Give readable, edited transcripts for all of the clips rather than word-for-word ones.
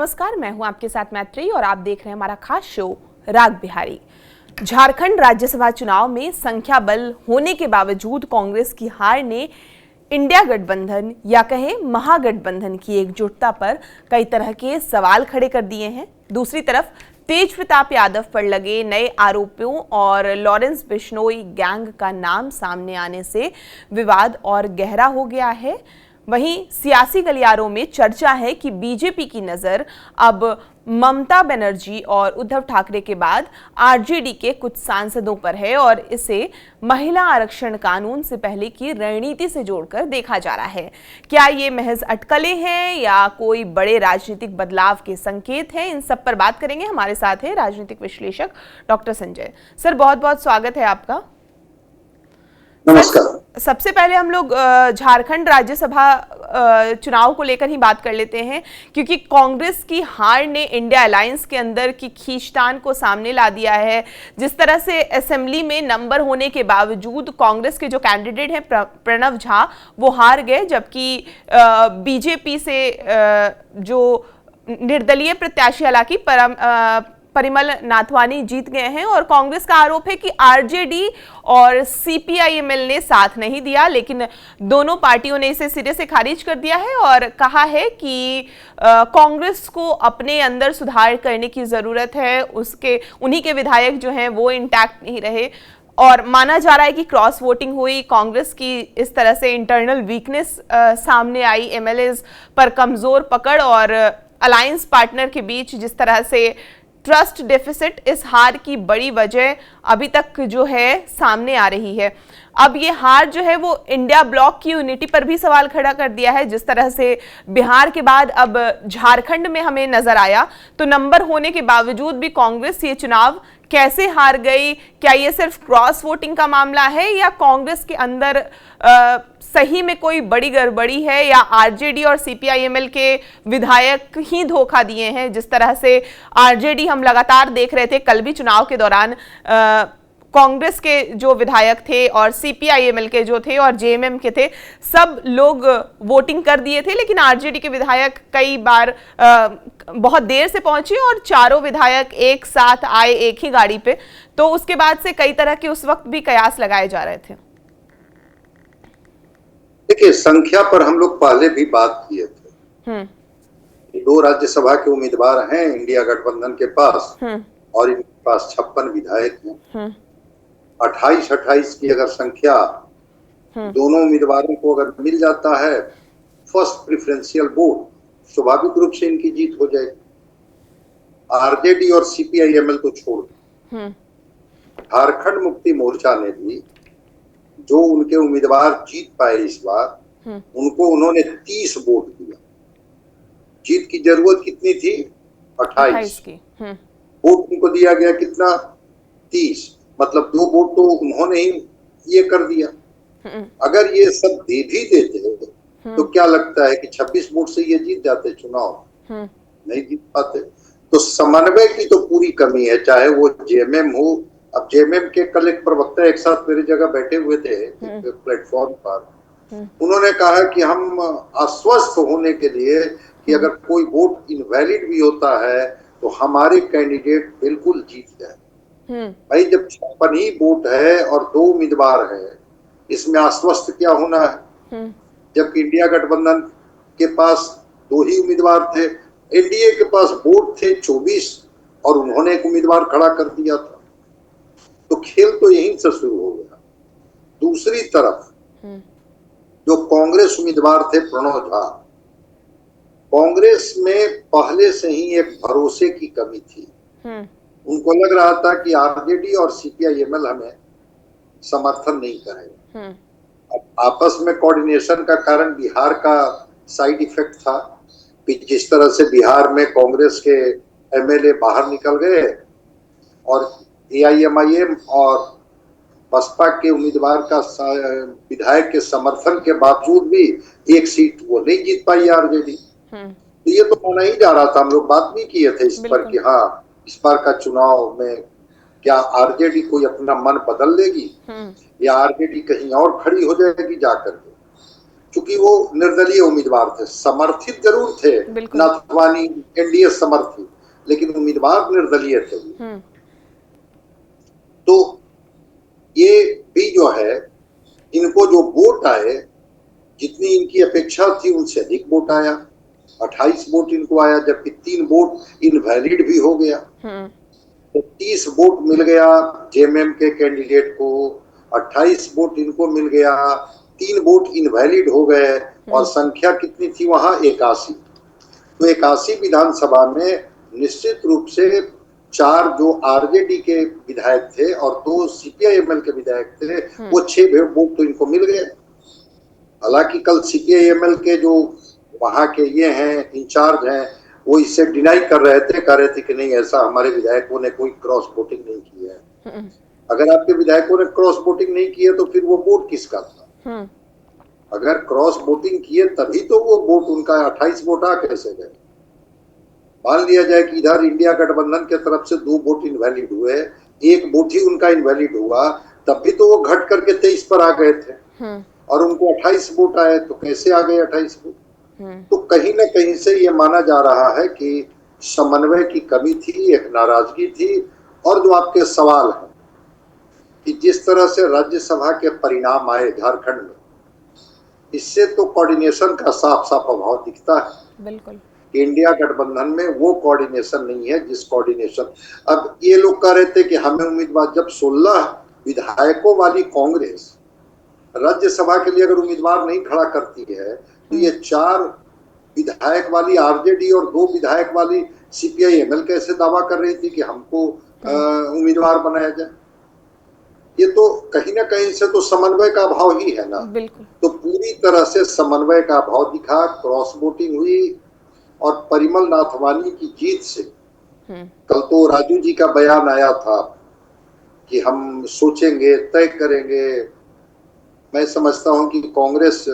नमस्कार, मैं हूं आपके साथ मैत्री और आप देख रहे हैं हमारा खास शो राग बिहारी। झारखंड राज्यसभा चुनाव में संख्या बल होने के बावजूद कांग्रेस की हार ने इंडिया गठबंधन या कहें महागठबंधन की एकजुटता पर कई तरह के सवाल खड़े कर दिए हैं। दूसरी तरफ तेज प्रताप यादव पर लगे नए आरोपों और लॉरेंस बिश्नोई गैंग का नाम सामने आने से विवाद और गहरा हो गया है। वहीं सियासी गलियारों में चर्चा है कि बीजेपी की नजर अब ममता बनर्जी और उद्धव ठाकरे के बाद आरजेडी के कुछ सांसदों पर है और इसे महिला आरक्षण कानून से पहले की रणनीति से जोड़कर देखा जा रहा है। क्या ये महज अटकलें हैं या कोई बड़े राजनीतिक बदलाव के संकेत हैं? इन सब पर बात करेंगे। हमारे साथ है राजनीतिक विश्लेषक डॉक्टर संजय। सर, बहुत बहुत स्वागत है आपका। नमस्कार। सबसे पहले हम लोग झारखंड राज्यसभा चुनाव को लेकर ही बात कर लेते हैं, क्योंकि कांग्रेस की हार ने इंडिया अलायंस के अंदर की खींचतान को सामने ला दिया है। जिस तरह से असेंबली में नंबर होने के बावजूद कांग्रेस के जो कैंडिडेट हैं प्रणव झा वो हार गए, जबकि बीजेपी से जो निर्दलीय प्रत्याशी हालांकि परिमल नाथवानी जीत गए हैं। और कांग्रेस का आरोप है कि आरजेडी और सीपीआईएमएल ने साथ नहीं दिया, लेकिन दोनों पार्टियों ने इसे सिरे से खारिज कर दिया है और कहा है कि कांग्रेस को अपने अंदर सुधार करने की जरूरत है। उन्हीं के विधायक जो हैं वो इंटैक्ट नहीं रहे और माना जा रहा है कि क्रॉस वोटिंग हुई। कांग्रेस की इस तरह से इंटरनल वीकनेस सामने आई, एमएलएज पर कमजोर पकड़ और अलायंस पार्टनर के बीच जिस तरह से ट्रस्ट डेफिसिट, इस हार की बड़ी वजह अभी तक जो है सामने आ रही है। अब ये हार जो है वो इंडिया ब्लॉक की यूनिटी पर भी सवाल खड़ा कर दिया है। जिस तरह से बिहार के बाद अब झारखंड में हमें नजर आया, तो नंबर होने के बावजूद भी कांग्रेस ये चुनाव कैसे हार गई? क्या ये सिर्फ क्रॉस वोटिंग का मामला है या कांग्रेस के अंदर सही में कोई बड़ी गड़बड़ी है, या आरजेडी और सीपीआईएमएल के विधायक ही धोखा दिए हैं? जिस तरह से आरजेडी हम लगातार देख रहे थे कल भी चुनाव के दौरान, कांग्रेस के जो विधायक थे और सीपीआईएमएल के जो थे और जेएमएम के थे, सब लोग वोटिंग कर दिए थे, लेकिन आरजेडी के विधायक कई बार बहुत देर से पहुंचे और चारों विधायक एक साथ आए एक ही गाड़ी पे। तो उसके बाद से कई तरह के उस वक्त भी कयास लगाए जा रहे थे। देखिए, संख्या पर हम लोग पहले भी बात किए थे। दो राज्यसभा के उम्मीदवार हैं इंडिया गठबंधन के पास और इनके पास 56 विधायक हैं। 28 की अगर संख्या दोनों उम्मीदवारों को अगर मिल जाता है फर्स्ट प्रेफरेंशियल वोट, स्वाभाविक रूप से इनकी जीत हो जाएगी। आरजेडी और सीपीआईएमएल को छोड़ झारखंड मुक्ति मोर्चा ने भी जो उनके उम्मीदवार जीत पाए इस बार, उनको उन्होंने 30 वोट दिया। जीत की जरूरत कितनी थी? 28 की। वोट उनको दिया गया कितना? 30। मतलब 2 वोट तो उन्होंने ही ये कर दिया। अगर ये सब दे भी देते तो क्या लगता है कि 26 वोट से ये जीत जाते चुनाव? नहीं जीत पाते। तो समन्वय की तो पूरी कमी है, चाहे वो जेएमएम हो। अब जेएमएम के कल एक प्रवक्ता एक साथ मेरी जगह बैठे हुए थे प्लेटफॉर्म पर। उन्होंने कहा कि हम आश्वस्त होने के लिए कि अगर कोई वोट इनवैलिड भी होता है तो हमारे कैंडिडेट बिल्कुल जीत जाए। भाई, जब 56 ही वोट है और 2 उम्मीदवार है, इसमें आश्वस्त क्या होना है? जबकि इंडिया गठबंधन के पास 2 ही उम्मीदवार थे, एनडीए के पास वोट थे 24 और उन्होंने एक उम्मीदवार खड़ा कर दिया था। तो खेल तो यहीं से शुरू हो गया। दूसरी तरफ जो कांग्रेस उम्मीदवार थे प्रणव झा, कांग्रेस में पहले से ही एक भरोसे की कमी थी। उनको लग रहा था कि आरजेडी और सीपीआईएमएल हमें समर्थन नहीं करेगा। अब आपस में कोऑर्डिनेशन का कारण बिहार का साइड इफेक्ट था कि जिस तरह से बिहार में कांग्रेस के एमएलए बाहर निकल गए और एआईएमआईएम और बसपा के उम्मीदवार का विधायक के समर्थन के बावजूद भी एक सीट वो नहीं जीत पाई आरजेडी। तो ये तो माना ही जा रहा था, हम लोग बात भी किए थे इस पर कि हाँ, इस बार का चुनाव में क्या आरजेडी कोई अपना मन बदल लेगी या आरजेडी कहीं और खड़ी हो जाएगी जाकर के। चूंकि वो निर्दलीय उम्मीदवार थे, समर्थित जरूर थे, नाथवानी एनडीए समर्थित, लेकिन उम्मीदवार निर्दलीय थे। तो ये भी जो है, इनको जो वोट आए, जितनी इनकी अपेक्षा थी उनसे अधिक वोट आया, 28 वोट इनको आया, जबकि 3 वोट इनवैलिड भी हो गया। तो 30 वोट मिल गया जेएमएम के कैंडिडेट को, 28 वोट इनको मिल गया, 3 वोट इनवैलिड हो गए, और संख्या कितनी थी वहां? 81। तो 81 विधानसभा में निश्चित रूप से 4 जो आरजेडी के विधायक थे और 2 सीपीआईएमएल के विधायक थे, वो 6 वोट तो इनको मिल गए। हालांकि कल सीपीआईएमएल के जो वहां के ये हैं, इंचार्ज हैं, वो इससे डिनाई कर रहे थे, कह रहे थे कि नहीं, ऐसा हमारे विधायकों ने कोई क्रॉस वोटिंग नहीं की है। अगर आपके विधायकों ने क्रॉस वोटिंग नहीं की है तो फिर वो वोट किसका था? अगर क्रॉस वोटिंग किए तभी तो वो वोट उनका 28 वोट आ कैसे गए? मान लिया जाए कि इधर इंडिया गठबंधन के तरफ से 2 वोट इनवैलिड हुए, 1 वोट ही उनका इनवैलिड हुआ, तब भी तो वो घट करके 23 पर आ गए थे, और उनको 28 वोट आए, तो कैसे आ गए 28 वोट? तो कहीं ना कहीं से ये माना जा रहा है कि समन्वय की कमी थी, एक नाराजगी थी। और जो आपके सवाल है कि जिस तरह से राज्यसभा के परिणाम आए झारखंड में, इससे तो कोऑर्डिनेशन का साफ साफ अभाव दिखता है। बिल्कुल। इंडिया गठबंधन में वो कोऑर्डिनेशन नहीं है जिस कोऑर्डिनेशन, अब ये लोग कह रहे थे कि हमें उम्मीदवार, जब 16 विधायकों वाली कांग्रेस राज्यसभा के लिए अगर उम्मीदवार नहीं खड़ा करती है, तो ये 4 विधायक वाली आरजेडी और 2 विधायक वाली सीपीआईएमएल कैसे दावा कर रही थी कि हमको उम्मीदवार बनाया जाए? ये तो कहीं ना कहीं से तो समन्वय का अभाव ही है ना। बिल्कुल। तो पूरी तरह से समन्वय का अभाव दिखा, क्रॉस वोटिंग हुई, और परिमल नाथवानी की जीत से, कल तो राजू जी का बयान आया था कि हम सोचेंगे, तय करेंगे। मैं समझता हूं कि कांग्रेस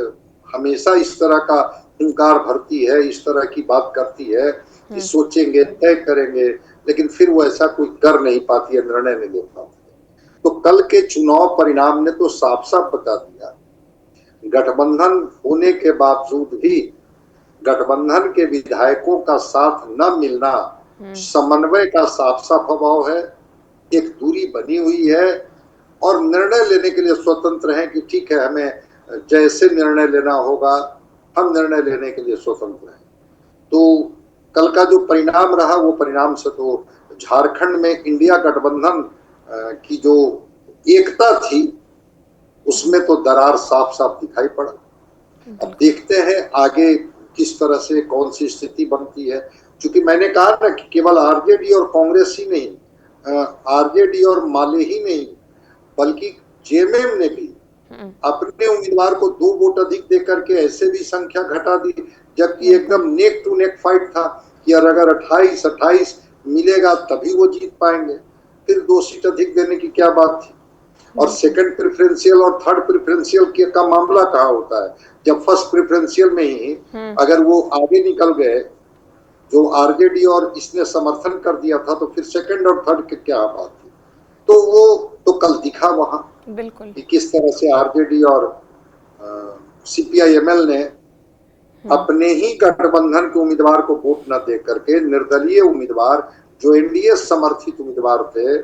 हमेशा इस तरह का हुंकार भरती है, इस तरह की बात करती है कि सोचेंगे, तय करेंगे, लेकिन फिर वो ऐसा कोई कर नहीं पाती है, निर्णय नहीं ले पाती है। तो कल के चुनाव परिणाम ने तो साफ साफ बता दिया, गठबंधन होने के बावजूद भी गठबंधन के विधायकों का साथ न मिलना, समन्वय का साफ साफ अभाव है, एक दूरी बनी हुई है, और निर्णय लेने के लिए स्वतंत्र हैं कि ठीक है, हमें जैसे निर्णय लेना होगा हम निर्णय लेने के लिए स्वतंत्र हैं। तो कल का जो परिणाम रहा, वो परिणाम से तो झारखंड में इंडिया गठबंधन की जो एकता थी उसमें तो दरार साफ साफ दिखाई पड़ा। अब देखते हैं आगे किस तरह से कौन सी स्थिति बनती है, क्योंकि मैंने कहा ना कि केवल आरजेडी और कांग्रेस ही नहीं, आरजेडी और माले ही नहीं, बल्कि जेएमएम ने भी अपने उम्मीदवार को 2 वोट अधिक देकर के ऐसे भी संख्या घटा दी, जबकि एकदम नेक टू नेक फाइट था कि अगर 28 मिलेगा तभी वो जीत पाएंगे, फिर 2 सीट अधिक देने की क्या बात थी। और सेकंड प्रेफरेंशियल और थर्ड प्रेफरेंशियल का मामला कहाँ होता है, जब फर्स्ट प्रेफरेंशियल में ही अगर वो आगे निकल गए, जो आरजेडी और इसने समर्थन कर दिया था, तो फिर सेकंड और थर्ड की क्या बात थी। तो वो तो कल दिखा वहां, बिल्कुल, कि किस तरह से आरजेडी और सीपीआईएमएल ने अपने ही गठबंधन के उम्मीदवार को वोट न दे करके निर्दलीय उम्मीदवार, जो एनडीए समर्थित उम्मीदवार थे,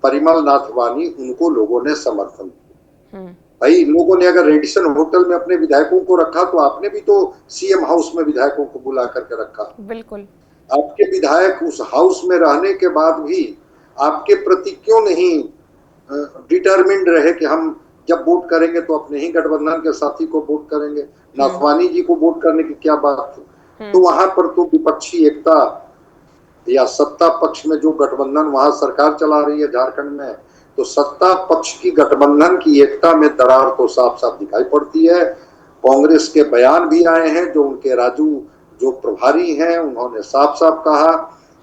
परिमल नाथवानी, उनको लोगों ने समर्थन किया। भाई, लोगों ने अगर रेडिसन होटल में अपने विधायकों को रखा, तो आपने भी तो सीएम हाउस में विधायकों को बुला करके रखा। बिल्कुल। आपके विधायक उस हाउस में रहने के बाद भी आपके प्रति क्यों नहीं डिटरमिन्ड रहे कि हम जब वोट करेंगे तो अपने ही गठबंधन के साथी को वोट करेंगे, नाथवानी जी को वोट करने की क्या बात थी। तो वहां पर तो विपक्षी एकता या सत्ता पक्ष में जो गठबंधन वहां सरकार चला रही है झारखंड में, तो सत्ता पक्ष की गठबंधन की एकता में दरार तो साफ साफ दिखाई पड़ती है। कांग्रेस के बयान भी आए हैं, जो उनके राजू जो प्रभारी हैं, उन्होंने साफ साफ कहा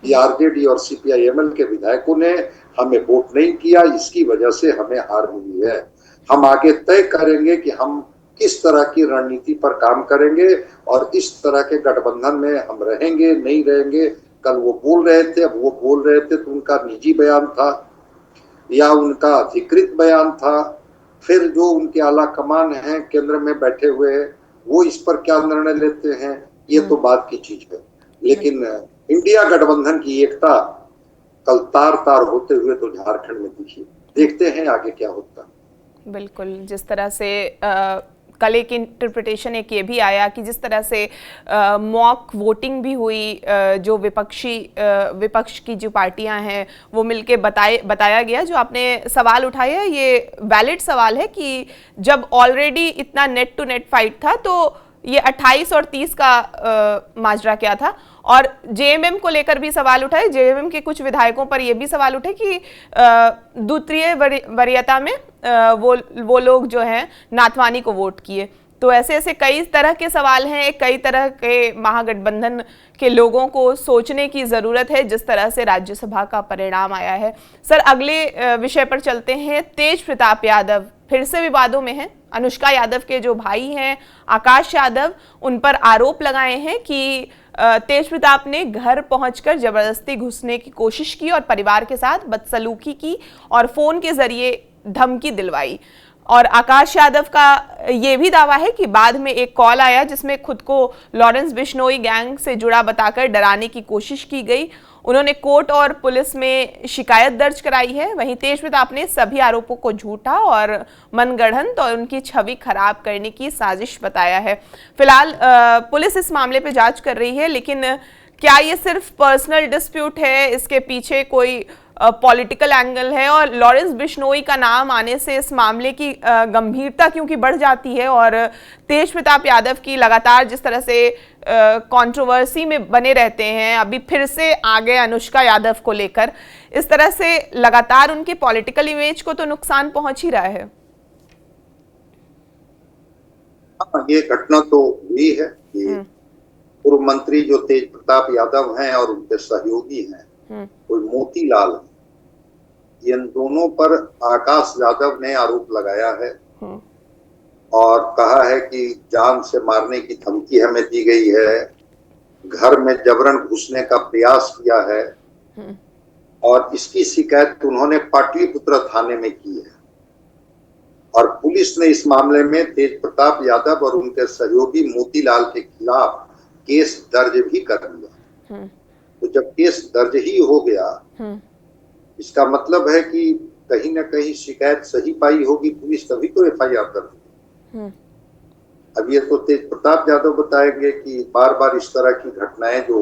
कि आरजेडी और सीपीआईएमएल के विधायकों ने हमें वोट नहीं किया, इसकी वजह से हमें हार मिली है। हम आगे तय करेंगे कि हम किस तरह की रणनीति पर काम करेंगे और इस तरह के गठबंधन में हम रहेंगे नहीं रहेंगे। कल वो बोल रहे थे, अब वो बोल रहे थे तो उनका निजी बयान था या उनका अधिकृत बयान था। फिर जो उनके आला कमान हैं केंद्र में बैठे हुए, वो इस पर क्या निर्णय लेते हैं ये तो बात की चीज है, लेकिन इंडिया गठबंधन की एकता कल तार तार होते हुए तो झारखंड में दिखी। देखते हैं आगे क्या होता है। बिल्कुल, जिस तरह से कल एक इंटरप्रिटेशन एक ये भी आया कि जिस तरह से मॉक वोटिंग भी हुई, जो विपक्ष की जो पार्टियां हैं वो मिलके बताया गया। जो आपने सवाल उठाया ये वैलिड सवाल है कि जब ऑलरेडी इतना नेट टू नेट फाइट था तो ये 28 और 30 का माजरा क्या था। और जेएमएम को लेकर भी सवाल उठाए, जेएमएम के कुछ विधायकों पर यह भी सवाल उठे कि द्वितीय वरीयता में वो लोग जो हैं नाथवानी को वोट किए। तो ऐसे ऐसे कई तरह के सवाल हैं, कई तरह के महागठबंधन के लोगों को सोचने की ज़रूरत है जिस तरह से राज्यसभा का परिणाम आया है। सर, अगले विषय पर चलते हैं। तेज प्रताप यादव फिर से विवादों में हैं। अनुष्का यादव के जो भाई हैं आकाश यादव, उन पर आरोप लगाए हैं कि तेज प्रताप ने घर पहुंचकर जबरदस्ती घुसने की कोशिश की और परिवार के साथ बदसलूकी की और फोन के जरिए धमकी दिलवाई। और आकाश यादव का ये भी दावा है कि बाद में एक कॉल आया जिसमें खुद को लॉरेंस बिश्नोई गैंग से जुड़ा बताकर डराने की कोशिश की गई। उन्होंने कोर्ट और पुलिस में शिकायत दर्ज कराई है। वहीं तेज प्रताप ने सभी आरोपों को झूठा और मनगढ़ंत और उनकी छवि खराब करने की साजिश बताया है। फिलहाल पुलिस इस मामले पे जांच कर रही है, लेकिन क्या ये सिर्फ पर्सनल डिस्प्यूट है, इसके पीछे कोई पॉलिटिकल एंगल है? और लॉरेंस बिश्नोई का नाम आने से इस मामले की गंभीरता क्योंकि बढ़ जाती है और तेज प्रताप यादव की लगातार जिस तरह से कंट्रोवर्सी में बने रहते हैं, अभी फिर से आगे अनुष्का यादव को लेकर, इस तरह से लगातार उनके पॉलिटिकल इमेज को तो नुकसान पहुंच ही रहा है। ये घटना तो हुई है कि पूर्व मंत्री जो तेज प्रताप यादव हैं और उनके सहयोगी हैं कोई मोतीलाल, इन दोनों पर आकाश यादव ने आरोप लगाया है और कहा है कि जान से मारने की धमकी हमें दी गई है, घर में जबरन घुसने का प्रयास किया है और इसकी शिकायत उन्होंने पाटलिपुत्र थाने में की है। और पुलिस ने इस मामले में तेज प्रताप यादव और उनके सहयोगी मोतीलाल के खिलाफ केस दर्ज भी कर लिया। तो जब केस दर्ज ही हो गया, इसका मतलब है कि कहीं ना कहीं शिकायत सही पाई होगी पुलिस, तभी तो एफआईआर दर्ज हुई। अब ये तो तेज प्रताप यादव बताएंगे कि बार बार इस तरह की घटनाएं जो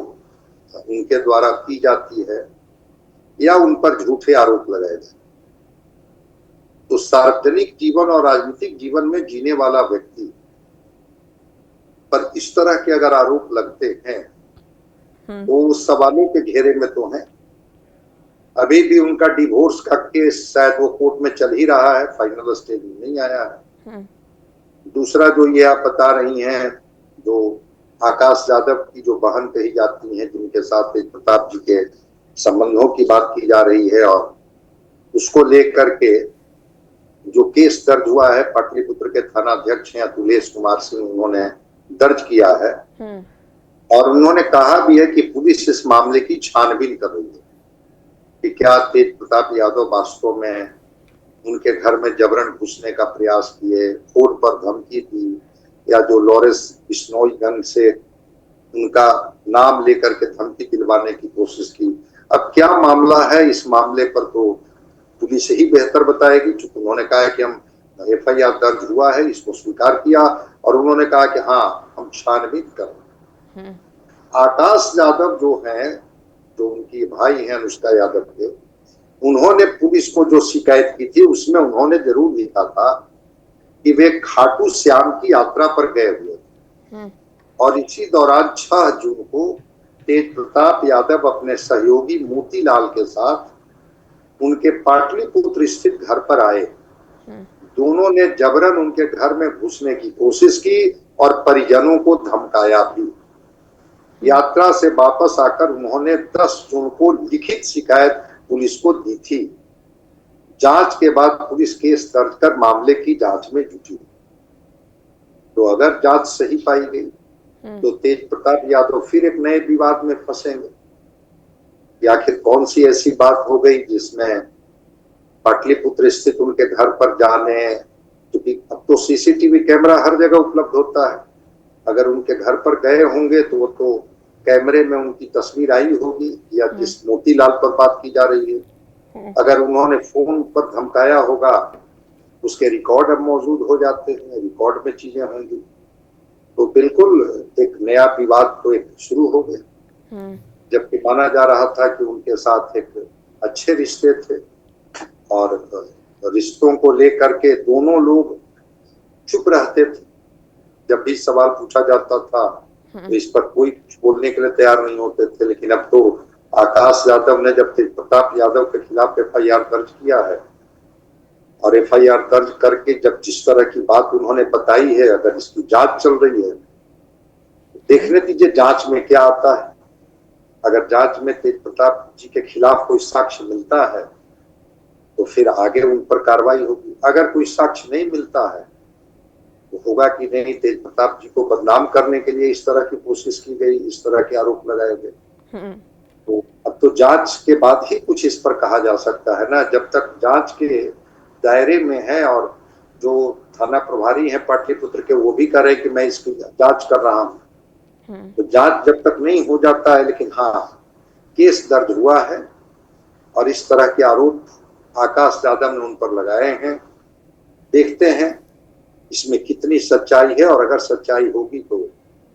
उनके द्वारा की जाती है या उन पर झूठे आरोप लगाए जाए। तो सार्वजनिक जीवन और राजनीतिक जीवन में जीने वाला व्यक्ति पर इस तरह के अगर आरोप लगते हैं वो सवालों के घेरे में तो हैं। अभी भी उनका डिवोर्स का केस शायद वो कोर्ट में चल ही रहा है, फाइनल स्टेज में नहीं आया है। दूसरा जो ये आप बता रही हैं, जो आकाश यादव की जो बहन कही जाती हैं जिनके साथ तेज प्रताप जी के संबंधों की बात की जा रही है, और उसको लेकर के जो केस दर्ज हुआ है पाटलिपुत्र के थाना अध्यक्ष हैं अतुलेश कुमार सिंह, उन्होंने दर्ज किया है और उन्होंने कहा भी है कि पुलिस इस मामले की छानबीन कर रही है कि क्या तेज प्रताप यादव वास्तव में उनके घर में जबरन घुसने का प्रयास किए, फोन पर धमकी दी, या जो लॉरेंस बिश्नोई गैंग से उनका नाम लेकर के धमकी दिलवाने की कोशिश की। अब क्या मामला है, इस मामले पर तो पुलिस ही बेहतर बताएगी। चूंकि उन्होंने कहा है कि हम एफआईआर दर्ज हुआ है, इसको स्वीकार किया और उन्होंने कहा कि हाँ हम छानबीन कर रहे हैं। आकाश यादव जो हैं, जो उनकी भाई हैं अनुष्का यादव के, उन्होंने पुलिस को जो शिकायत की थी उसमें उन्होंने जरूर लिखा था कि वे खाटू श्याम की यात्रा पर गए हुए थे और इसी दौरान 6 जून को तेज प्रताप यादव अपने सहयोगी मोतीलाल के साथ उनके पाटलिपुत्र स्थित घर पर आए। दोनों ने जबरन उनके घर में घुसने की कोशिश की और परिजनों को धमकाया भी। यात्रा से वापस आकर उन्होंने 10 जून को लिखित शिकायत पुलिस को दी थी। जांच के बाद पुलिस केस दर्ज कर मामले की जांच में जुटी। तो अगर जांच सही पाई गई तो तेज प्रताप यादव फिर एक नए विवाद में फंसेंगे। आखिर कौन सी ऐसी बात हो गई जिसमें पाटलिपुत्र स्थित उनके घर पर जाने, क्योंकि अब तो सीसीटीवी कैमरा हर जगह उपलब्ध होता है, अगर उनके घर पर गए होंगे तो वो तो कैमरे में उनकी तस्वीर आई होगी, या जिस मोतीलाल पर बात की जा रही है, अगर उन्होंने फोन पर धमकाया होगा उसके रिकॉर्ड अब मौजूद हो जाते हैं, रिकॉर्ड में चीजें होंगी। तो बिल्कुल एक नया विवाद तो एक शुरू हो गया, जबकि माना जा रहा था कि उनके साथ एक अच्छे रिश्ते थे और रिश्तों को लेकर के दोनों लोग चुप रहते थे। जब भी सवाल पूछा जाता था तो इस पर कोई कुछ बोलने के लिए तैयार नहीं होते थे। लेकिन अब तो आकाश यादव ने जब तेज प्रताप यादव के खिलाफ FIR दर्ज किया है और FIR दर्ज करके जब जिस तरह की बात उन्होंने बताई है, अगर इसकी जांच चल रही है, देखने दीजिए जांच में क्या आता है। अगर जांच में तेज प्रताप जी के खिलाफ कोई साक्ष्य मिलता है तो फिर आगे उन पर कार्रवाई होगी। अगर कोई साक्ष्य नहीं मिलता है तो होगा कि नहीं, तेज प्रताप जी को बदनाम करने के लिए इस तरह की कोशिश की गई, इस तरह के आरोप लगाए गए। तो अब तो जांच के बाद ही कुछ इस पर कहा जा सकता है ना। जब तक जांच के दायरे में है और जो थाना प्रभारी है पाटलिपुत्र के वो भी कह रहे कि मैं इसकी जांच कर रहा हूँ, तो जांच जब तक नहीं हो जाता है, लेकिन हाँ केस दर्ज हुआ है और इस तरह के आरोप आकाश यादव ने उन पर लगाए हैं। देखते हैं इसमें कितनी सच्चाई है, और अगर सच्चाई होगी तो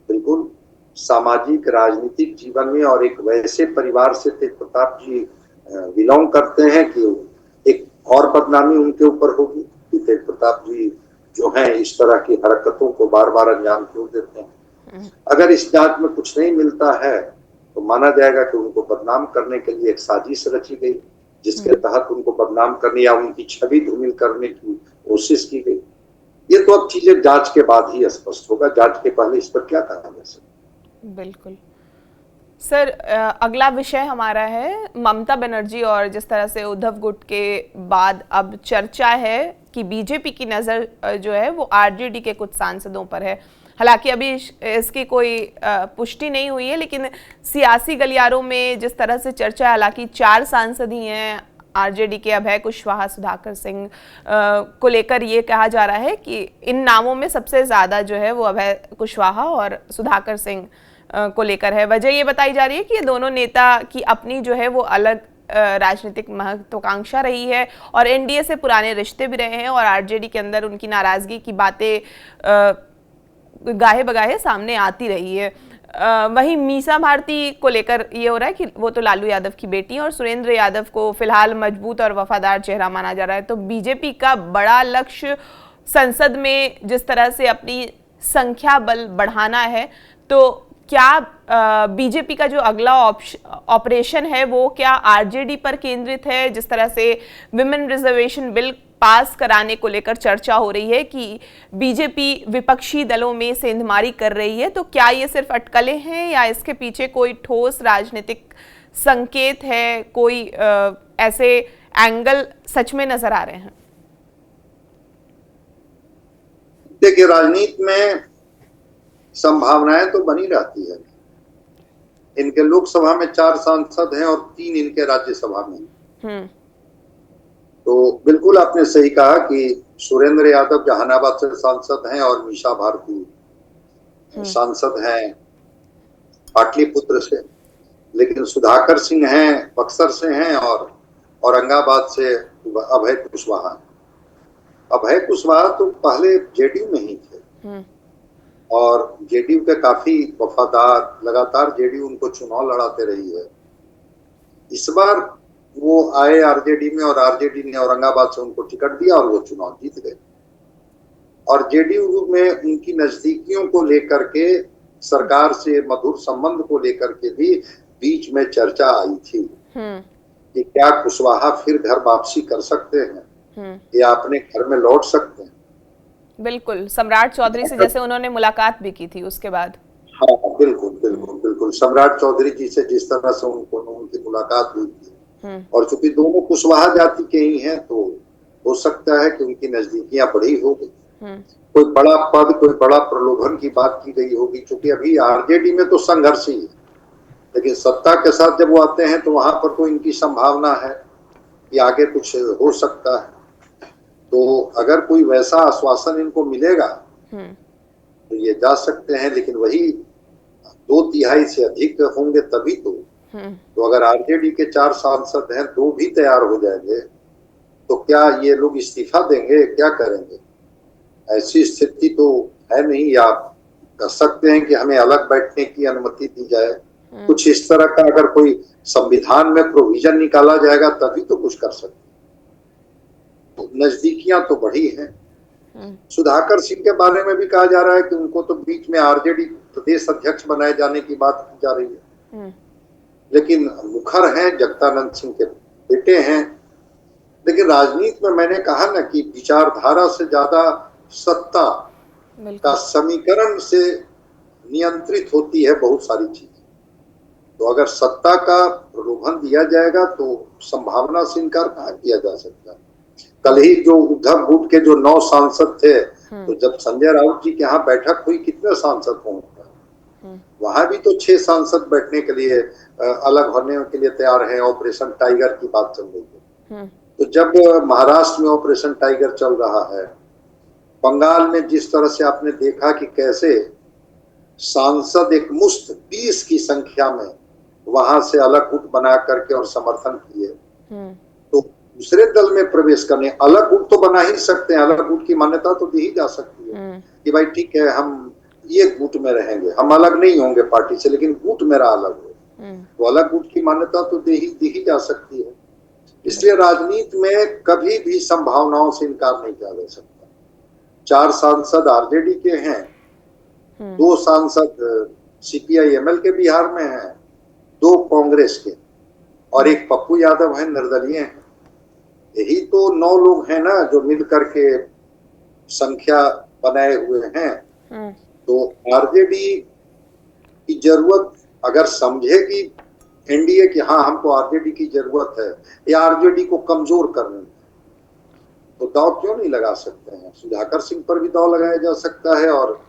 बिल्कुल सामाजिक राजनीतिक जीवन में और एक वैसे परिवार से तेज प्रताप जी बिलोंग करते हैं कि एक और बदनामी उनके ऊपर होगी कि तेज प्रताप जी जो हैं इस तरह की हरकतों को बार बार अंजाम क्यों देते हैं। अगर इस जांच में कुछ नहीं मिलता है तो माना जाएगा कि उनको बदनाम करने के लिए एक साजिश रची गई, जिसके तहत उनको बदनाम करने या उनकी छवि धूमिल करने की कोशिश की गई। ये तो अब चीजें जांच के बाद ही स्पष्ट होगा, जांच के पहले इस पर क्या कहा जा सकता। बिल्कुल सर, अगला विषय हमारा है ममता बनर्जी, और जिस तरह से उद्धव गुट के बाद अब चर्चा है कि बीजेपी की नज़र जो है वो आरजेडी के कुछ सांसदों पर है। हालांकि अभी इसकी कोई पुष्टि नहीं हुई है, लेकिन सियासी गलियारों में जिस तरह से चर्चा है, हालांकि 4 सांसद ही हैं आरजेडी के, अभय कुशवाहा, सुधाकर सिंह को लेकर ये कहा जा रहा है कि इन नामों में सबसे ज़्यादा जो है वो अभय कुशवाहा और सुधाकर सिंह को लेकर है। वजह ये बताई जा रही है कि ये दोनों नेता की अपनी जो है वो अलग राजनीतिक महत्वाकांक्षा रही है और एनडीए से पुराने रिश्ते भी रहे हैं, और आरजेडी के अंदर उनकी नाराज़गी की बातें गाहे बगाहे सामने आती रही है। वहीं मीसा भारती को लेकर ये हो रहा है कि वो तो लालू यादव की बेटी है और सुरेंद्र यादव को फिलहाल मजबूत और वफादार चेहरा माना जा रहा है। तो बीजेपी का बड़ा लक्ष्य संसद में जिस तरह से अपनी संख्या बल बढ़ाना है, तो क्या बीजेपी का जो अगला ऑपरेशन है वो क्या आरजेडी पर केंद्रित है? जिस तरह से विमेन रिजर्वेशन बिल पास कराने को लेकर चर्चा हो रही है कि बीजेपी विपक्षी दलों में सेंधमारी कर रही है, तो क्या ये सिर्फ अटकलें हैं या इसके पीछे कोई ठोस राजनीतिक संकेत है, कोई ऐसे एंगल सच में नजर आ रहे हैं? देखिए, राजनीति में संभावनाएं तो बनी रहती है। इनके लोकसभा में 4 सांसद हैं और 3 इनके राज्यसभा में। तो बिल्कुल आपने सही कहा कि सुरेंद्र यादव जहानाबाद से सांसद हैं और मीसा भारती सांसद हैं पाटलिपुत्र से, लेकिन सुधाकर सिंह हैं बक्सर से हैं और औरंगाबाद से अभय कुशवाहा। अभय कुशवाहा तो पहले जेडीयू में ही थे और जेडीयू के काफी वफादार, लगातार जेडीयू उनको चुनाव लड़ाते रही है। इस बार वो आए आरजेडी में और आरजेडी ने औरंगाबाद से उनको टिकट दिया और वो चुनाव जीत गए। और जेडीयू में उनकी नजदीकियों को लेकर के, सरकार से मधुर संबंध को लेकर के भी बीच में चर्चा आई थी कि क्या कुशवाहा फिर घर वापसी कर सकते हैं या अपने घर में लौट सकते हैं। बिल्कुल, सम्राट चौधरी से जैसे उन्होंने मुलाकात भी की थी उसके बाद। हाँ बिल्कुल बिल्कुल बिल्कुल, सम्राट चौधरी जी से जिस तरह से उनकी मुलाकात हुई थी, और चूंकि दोनों कुशवाहा जाति के ही हैं तो हो सकता है कि उनकी नजदीकियां बढ़ी होगी। कोई बड़ा पद, कोई बड़ा प्रलोभन की बात की गई होगी। चूंकि अभी आरजेडी में तो संघर्ष ही है, लेकिन सत्ता के साथ जब वो आते हैं तो वहां पर तो इनकी संभावना है कि आगे कुछ हो सकता है। तो अगर कोई वैसा आश्वासन इनको मिलेगा तो ये जा सकते हैं, लेकिन वही 2/3 से अधिक होंगे तभी तो अगर आरजेडी के 4 सांसद हैं, 2 भी तैयार हो जाएंगे, तो क्या ये लोग इस्तीफा देंगे, क्या करेंगे? ऐसी स्थिति तो है नहीं। आप कह सकते हैं कि हमें अलग बैठने की अनुमति दी जाए, कुछ इस तरह का अगर कोई संविधान में प्रोविजन निकाला जाएगा तभी तो कुछ कर सकते हैं। तो नजदीकियां तो बढ़ी हैं। सुधाकर सिंह के बारे में भी कहा जा रहा है कि उनको तो बीच में आरजेडी प्रदेश अध्यक्ष बनाए जाने की बात की जा रही है, लेकिन मुखर हैं, जगदानंद सिंह के बेटे हैं। लेकिन राजनीति में मैंने कहा ना कि विचारधारा से ज्यादा सत्ता का समीकरण से नियंत्रित होती है बहुत सारी चीजें। तो अगर सत्ता का प्रलोभन दिया जाएगा तो संभावना से इनकार कहाँ किया जा सकता है। कल ही जो उद्धव गुट के जो 9 सांसद थे, तो जब संजय राउत जी के यहाँ बैठक हुई, कितने सांसद होंगे? वहां भी तो 6 सांसद बैठने के लिए अलग होने के लिए तैयार हैं। ऑपरेशन टाइगर की बात चल रही है। तो जब महाराष्ट्र में ऑपरेशन टाइगर चल रहा है, बंगाल में जिस तरह से आपने देखा कि कैसे सांसद एक मुश्त 20 की संख्या में वहां से अलग गुट बना करके और समर्थन किए, तो दूसरे दल में प्रवेश करने, अलग गुट तो बना ही सकते हैं, अलग गुट की मान्यता तो दी ही जा सकती है कि भाई ठीक है, हम ये गुट में रहेंगे, हम अलग नहीं होंगे पार्टी से, लेकिन गुट मेरा अलग हो, तो अलग गुट की मान्यता तो दी ही जा सकती है। इसलिए राजनीति में कभी भी संभावनाओं से इनकार नहीं किया जा सकता। 4 सांसद आरजेडी के हैं, 2 सांसद सीपीआई-एमएल के बिहार में हैं, 2 कांग्रेस के, और एक पप्पू यादव है, निर्दलीय हैं। यही तो 9 लोग हैं ना जो मिल करके संख्या बनाए हुए हैं। तो आरजेडी की जरूरत अगर समझेगी एनडीए की, हाँ हमको आरजेडी की जरूरत है, या आरजेडी को कमजोर करने, तो दांव क्यों नहीं लगा सकते हैं? सुधाकर सिंह पर भी दांव लगाया जा सकता है, और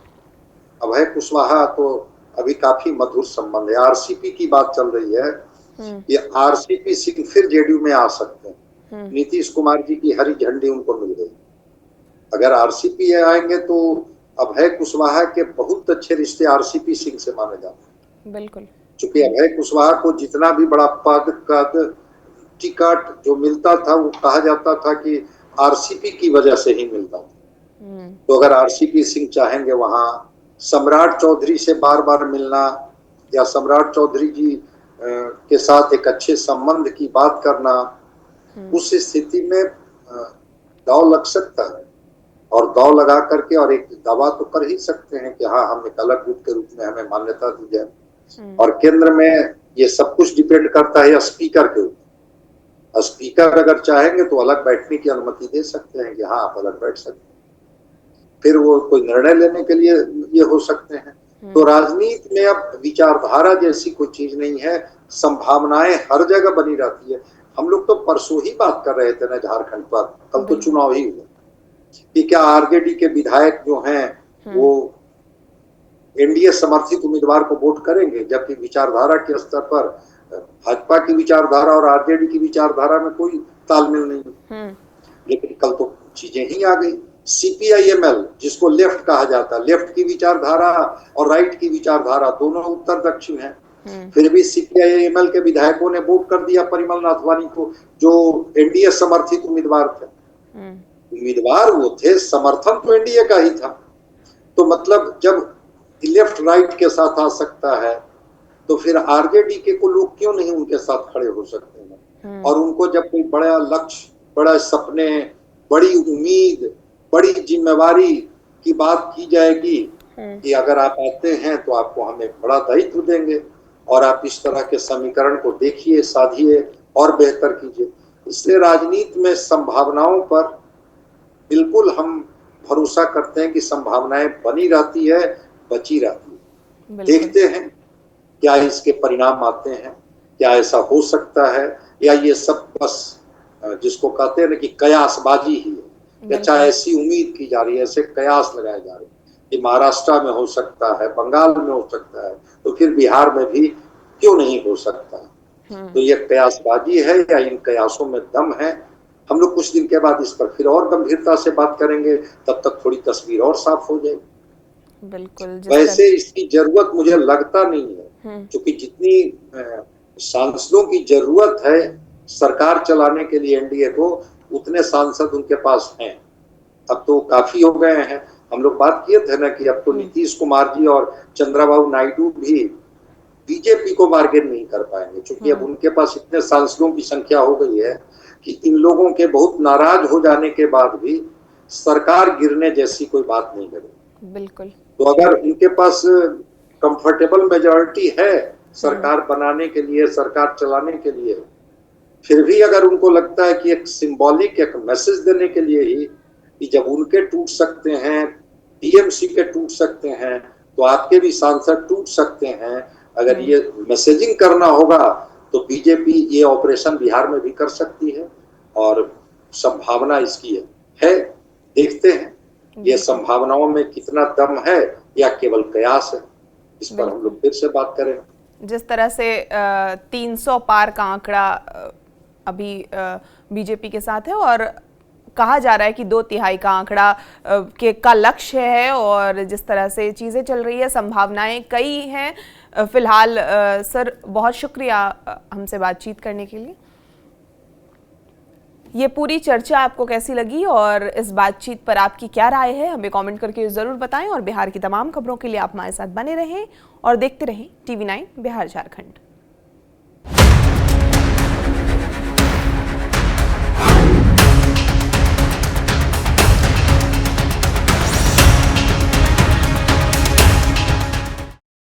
अभय कुशवाहा तो अभी काफी मधुर संबंध है। आरसीपी की बात चल रही है कि आरसीपी सिंह फिर जेडीयू में आ सकते हैं। नीतीश कुमार जी की हरी झंडी उनको मिल गई। अगर आरसीपी आएंगे तो अभय कुशवाहा के बहुत अच्छे रिश्ते आरसीपी सिंह से माने जाते हैं। बिल्कुल, क्योंकि अभय कुशवाहा को जितना भी बड़ा पद टिकट जो मिलता था, वो कहा जाता था कि आरसीपी की वजह से ही मिलता था। तो अगर आरसीपी सिंह चाहेंगे वहां सम्राट चौधरी से बार बार मिलना, या सम्राट चौधरी जी के साथ एक अच्छे संबंध की बात करना, उस स्थिति में दांव लग सकता है। और दांव लगा करके और एक दावा तो कर ही सकते हैं कि हाँ, हम एक अलग गुट के रूप में हमें मान्यता दी जाए। और केंद्र में ये सब कुछ डिपेंड करता है स्पीकर के ऊपर। स्पीकर अगर चाहेंगे तो अलग बैठने की अनुमति दे सकते हैं कि हाँ आप अलग बैठ सकते हैं, फिर वो कोई निर्णय लेने के लिए ये हो सकते हैं। तो राजनीति में अब विचारधारा जैसी कोई चीज नहीं है, संभावनाएं हर जगह बनी रहती है। हम लोग तो परसों ही बात कर रहे थे ना झारखंड पर, कल तो चुनाव ही हुआ, कि क्या आरजेडी के विधायक जो हैं वो एनडीए समर्थित उम्मीदवार को वोट करेंगे, जबकि विचारधारा के स्तर पर भाजपा की विचारधारा और आरजेडी की विचारधारा में कोई तालमेल नहीं। लेकिन कल तो चीजें ही आ गई। सीपीआई-एमएल जिसको लेफ्ट कहा जाता है, लेफ्ट की विचारधारा और राइट की विचारधारा दोनों उत्तर दक्षिण है, फिर भी सीपीआई-एमएल के विधायकों ने वोट कर दिया परिमल नाथवानी को, जो एनडीए समर्थित उम्मीदवार थे। उम्मीदवार वो थे, समर्थन तो एनडीए का ही था। तो मतलब जब लेफ्ट राइट के साथ आ सकता है, तो फिर आरजेडी के को लोग क्यों नहीं उनके साथ खड़े हो सकते हैं? और उनको जब कोई बड़ा लक्ष्य, बड़ा सपने, बड़ी उम्मीद, बड़ी जिम्मेवारी की बात की जाएगी कि अगर आप आते हैं तो आपको हमें बड़ा दायित्व देंगे और आप इस तरह के समीकरण को देखिए, साधिए और बेहतर कीजिए। इसलिए राजनीति में संभावनाओं पर बिल्कुल हम भरोसा करते हैं कि संभावनाएं बनी रहती है, बची रहती है। देखते हैं क्या इसके परिणाम आते हैं, क्या ऐसा हो सकता है, या ये सब बस जिसको कहते हैं ना कि कयासबाजी ही है, या चाहे ऐसी उम्मीद की जा रही है, ऐसे कयास लगाए जा रहे हैं कि महाराष्ट्र में हो सकता है, बंगाल में हो सकता है, तो फिर बिहार में भी क्यों नहीं हो सकता है? तो ये कयासबाजी है या इन कयासों में दम है? हम लोग कुछ दिन के बाद इस पर फिर और गंभीरता से बात करेंगे, तब तक थोड़ी तस्वीर और साफ हो जाएगी। बिल्कुल। वैसे इसकी जरूरत मुझे लगता नहीं है, क्योंकि जितनी सांसदों की जरूरत है सरकार चलाने के लिए एनडीए को, उतने सांसद उनके पास हैं। अब तो काफी हो गए हैं। हम लोग बात किए थे ना कि अब तो नीतीश कुमार जी और चंद्रबाबू नायडू भी बीजेपी को बार्गेन नहीं कर पाएंगे, क्योंकि अब उनके पास इतने सांसदों की संख्या हो गई है कि इन लोगों के बहुत नाराज हो जाने के बाद भी सरकार गिरने जैसी कोई बात नहीं करेगी। बिल्कुल। तो अगर इनके पास कंफर्टेबल मेजॉरिटी है सरकार बनाने के लिए, सरकार चलाने के लिए, फिर भी अगर उनको लगता है कि एक सिंबॉलिक एक मैसेज देने के लिए ही कि जब उनके टूट सकते हैं, टीएमसी के टूट सकते हैं, तो आपके भी सांसद टूट सकते हैं, अगर ये मैसेजिंग करना होगा तो बीजेपी ये ऑपरेशन बिहार में भी कर सकती है और संभावना इसकी है। देखते हैं ये संभावनाओं में कितना दम है या केवल कयास है, इस पर हम लोग फिर से बात करें। जिस तरह से 300 पार का आंकड़ा अभी बीजेपी के साथ है और कहा जा रहा है कि 2/3 का आंकड़ा का लक्ष्य है, और जिस तरह से चीज़ें चल रही है संभावनाएं कई हैं फिलहाल। सर बहुत शुक्रिया हमसे बातचीत करने के लिए। ये पूरी चर्चा आपको कैसी लगी और इस बातचीत पर आपकी क्या राय है, हमें कमेंट करके ज़रूर बताएं। और बिहार की तमाम खबरों के लिए आप हमारे साथ बने रहें और देखते रहें TV9 बिहार झारखंड।